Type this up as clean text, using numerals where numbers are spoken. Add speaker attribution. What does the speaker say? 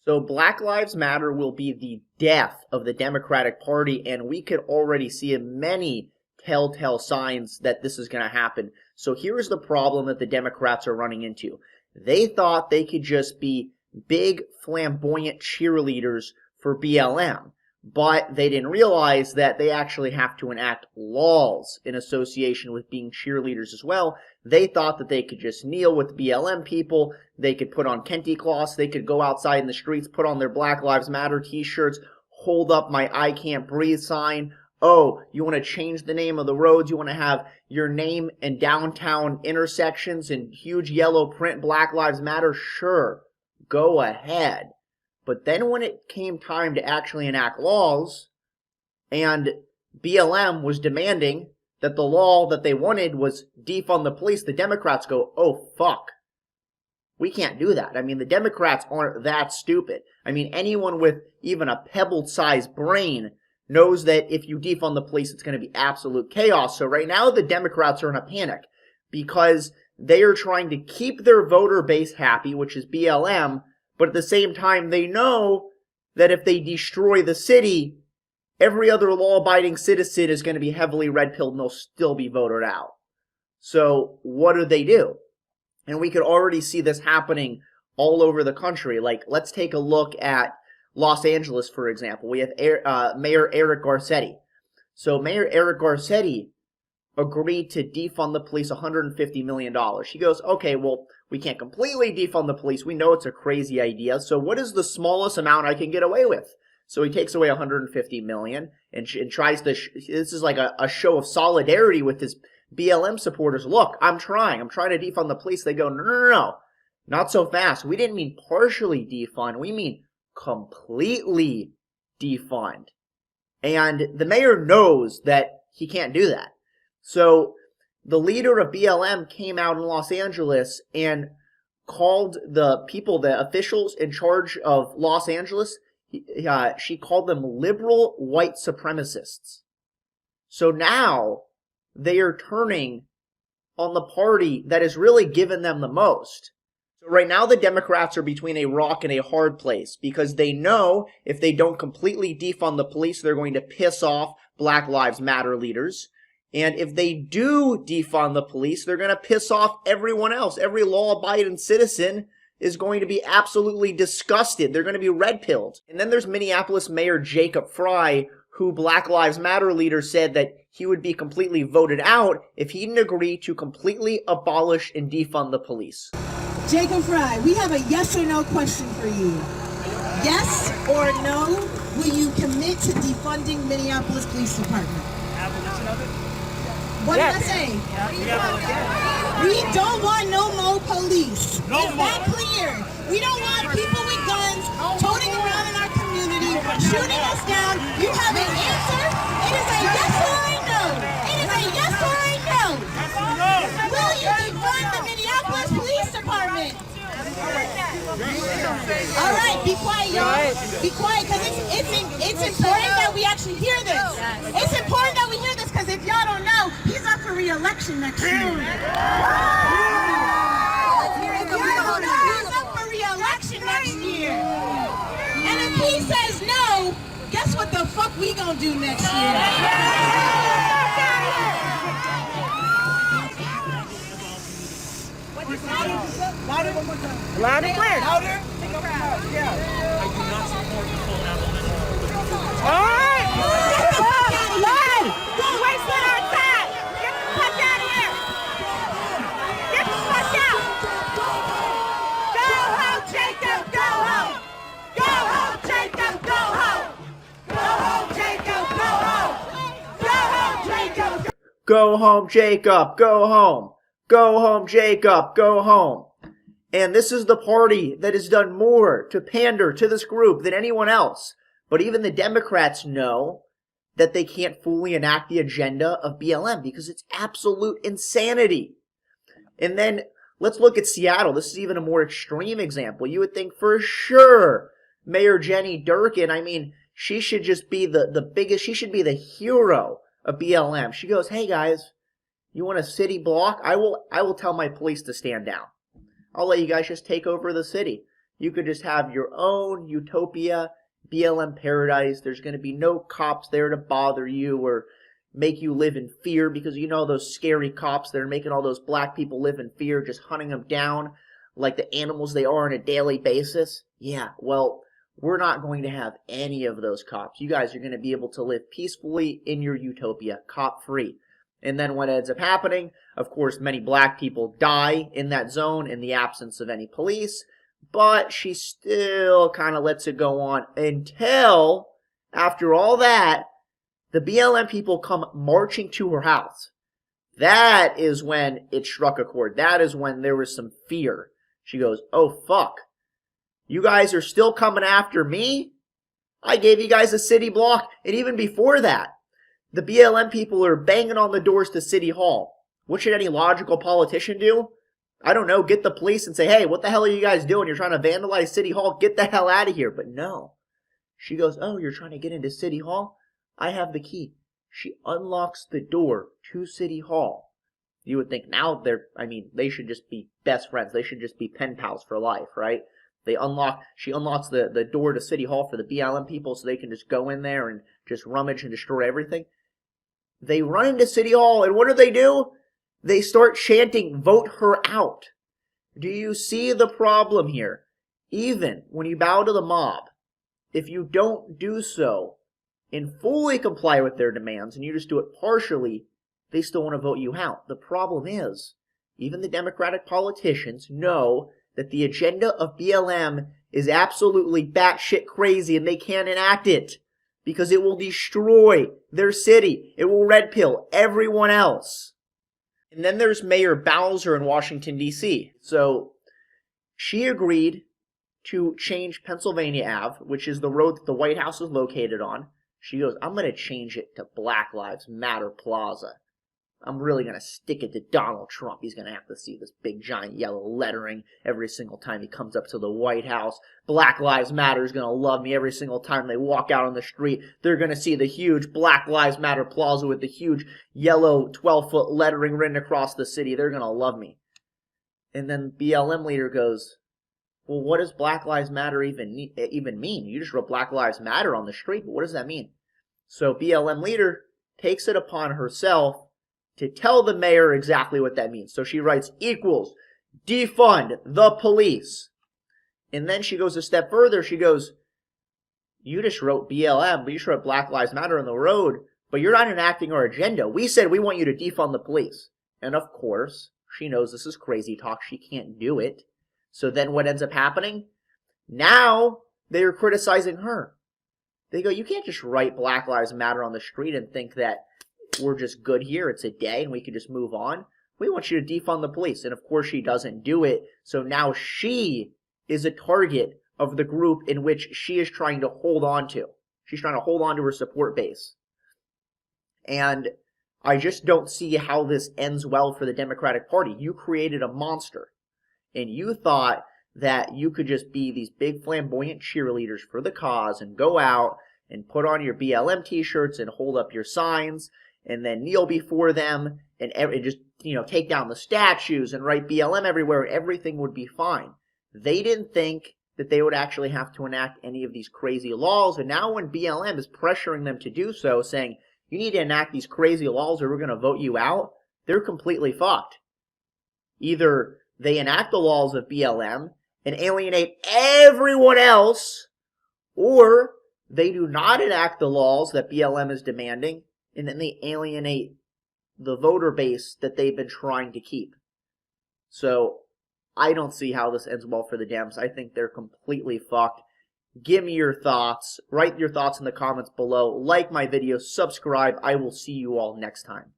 Speaker 1: So Black Lives Matter will be the death of the Democratic Party, and we could already see many telltale signs that this is going to happen. So here's the problem that the Democrats are running into. They thought they could just be big, flamboyant cheerleaders for BLM, but they didn't realize that they actually have to enact laws in association with being cheerleaders as well. They thought that they could just kneel with BLM people, they could put on kente cloths, they could go outside in the streets, put on their Black Lives Matter t-shirts, hold up my I Can't Breathe sign. Oh, you want to change the name of the roads, you want to have your name in downtown intersections in huge yellow print, Black Lives Matter? Sure, go ahead. But then when it came time to actually enact laws, and BLM was demanding that the law that they wanted was defund the police, the Democrats go, oh, fuck. We can't do that. I mean, the Democrats aren't that stupid. I mean, anyone with even a pebble-sized brain knows that if you defund the police, it's going to be absolute chaos. So right now, the Democrats are in a panic because they are trying to keep their voter base happy, which is BLM, but at the same time, they know that if they destroy the city, every other law-abiding citizen is going to be heavily red-pilled and they'll still be voted out. So what do? And we could already see this happening all over the country. Like, let's take a look at Los Angeles, for example. We have Mayor Eric Garcetti. So Mayor Eric Garcetti agreed to defund the police $150 million. He goes, okay, well, we can't completely defund the police. We know it's a crazy idea. So what is the smallest amount I can get away with? So he takes away $150 million and tries to, this is like a show of solidarity with his BLM supporters. Look, I'm trying to defund the police. They go, no, not so fast. We didn't mean partially defund. We mean completely defund. And the mayor knows that he can't do that. So the leader of BLM came out in Los Angeles and called the people, the officials in charge of Los Angeles, she called them liberal white supremacists. So now they are turning on the party that has really given them the most. So right now the Democrats are between a rock and a hard place because they know if they don't completely defund the police, they're going to piss off Black Lives Matter leaders. And if they do defund the police, they're going to piss off everyone else. Every law-abiding citizen is going to be absolutely disgusted. They're going to be red-pilled. And then there's Minneapolis Mayor Jacob Frey, who Black Lives Matter leader said that he would be completely voted out if he didn't agree to completely abolish and defund the police.
Speaker 2: Jacob Frey, we have a yes or no question for you. Yes or no, will you commit to defunding Minneapolis Police Department?
Speaker 3: Abolition of it?
Speaker 2: What did I say? We don't want no more police. Is that clear? We don't want people with guns toting around in our community, shooting us down. You have an answer? It is a yes or a no. It is a yes or a no. Will you defund the Minneapolis Police Department? All right, be quiet, y'all. Be quiet, because it's important that we actually hear this. It's important that we hear this, because if y'all don't know, he's up for re-election next year. If y'all don't know, he's up for re-election next year. And if he says no, guess what the fuck we gonna do next year?
Speaker 3: Louder, one more time.
Speaker 4: Loud and clear.
Speaker 3: Louder.
Speaker 4: Yeah. I do not support the full abolition. All right. Get the fuck out of here. You're wasting our time. Get the fuck out of here. Get the fuck out. Go home, Jacob. Go home. Go home, Jacob. Go home. Go home, Jacob. Go home. Go home, Jacob.
Speaker 1: Go home, Jacob. Go home. Go home, Jacob. Go home. And this is the party that has done more to pander to this group than anyone else. But even the Democrats know that they can't fully enact the agenda of BLM because it's absolute insanity. And then let's look at Seattle. This is even a more extreme example. You would think for sure Mayor Jenny Durkin, I mean, she should just be the biggest, she should be the hero of BLM. She goes, hey guys, you want a city block? I will tell my police to stand down. I'll let you guys just take over the city. You could just have your own utopia, BLM paradise. There's going to be no cops there to bother you or make you live in fear, because you know those scary cops that are making all those black people live in fear, just hunting them down like the animals they are on a daily basis. Yeah, well, we're not going to have any of those cops. You guys are going to be able to live peacefully in your utopia, cop-free. And then what ends up happening, of course, many black people die in that zone in the absence of any police, but she still kind of lets it go on until, after all that, the BLM people come marching to her house. That is when it struck a chord. That is when there was some fear. She goes, oh, fuck. You guys are still coming after me? I gave you guys a city block. And even before that, the BLM people are banging on the doors to City Hall. What should any logical politician do? I don't know, get the police and say, hey, what the hell are you guys doing? You're trying to vandalize City Hall. Get the hell out of here. But no. She goes, oh, you're trying to get into City Hall? I have the key. She unlocks the door to City Hall. You would think now they should just be best friends. They should just be pen pals for life, right? She unlocks the door to City Hall for the BLM people so they can just go in there and just rummage and destroy everything. They run into City Hall, and what do? They start chanting, vote her out. Do you see the problem here? Even when you bow to the mob, if you don't do so and fully comply with their demands, and you just do it partially, they still want to vote you out. The problem is, even the Democratic politicians know that the agenda of BLM is absolutely batshit crazy, and they can't enact it because it will destroy their city. It will red pill everyone else. And then there's Mayor Bowser in Washington, D.C. So she agreed to change Pennsylvania Ave, which is the road that the White House is located on. She goes, I'm going to change it to Black Lives Matter Plaza. I'm really going to stick it to Donald Trump. He's going to have to see this big giant yellow lettering every single time he comes up to the White House. Black Lives Matter is going to love me every single time they walk out on the street. They're going to see the huge Black Lives Matter Plaza with the huge yellow 12-foot lettering written across the city. They're going to love me. And then BLM leader goes, well, what does Black Lives Matter even mean? You just wrote Black Lives Matter on the street, but what does that mean? So BLM leader takes it upon herself to tell the mayor exactly what that means. So she writes equals defund the police. And then she goes a step further. She goes, you just wrote BLM, but you just wrote Black Lives Matter on the road, but you're not enacting our agenda. We said we want you to defund the police. And of course, she knows this is crazy talk. She can't do it. So then what ends up happening? Now they are criticizing her. They go, you can't just write Black Lives Matter on the street and think that we're just good here. It's a day and we can just move on. We want you to defund the police. And of course she doesn't do it. So now she is a target of the group in which she is trying to hold on to. She's trying to hold on to her support base. And I just don't see how this ends well for the Democratic Party. You created a monster. And you thought that you could just be these big flamboyant cheerleaders for the cause and go out and put on your BLM t-shirts and hold up your signs and then kneel before them and just, take down the statues and write BLM everywhere and everything would be fine. They didn't think that they would actually have to enact any of these crazy laws. And now when BLM is pressuring them to do so, saying, you need to enact these crazy laws or we're going to vote you out, they're completely fucked. Either they enact the laws of BLM and alienate everyone else, or they do not enact the laws that BLM is demanding, and then they alienate the voter base that they've been trying to keep. So I don't see how this ends well for the Dems. I think they're completely fucked. Give me your thoughts. Write your thoughts in the comments below. Like my video. Subscribe. I will see you all next time.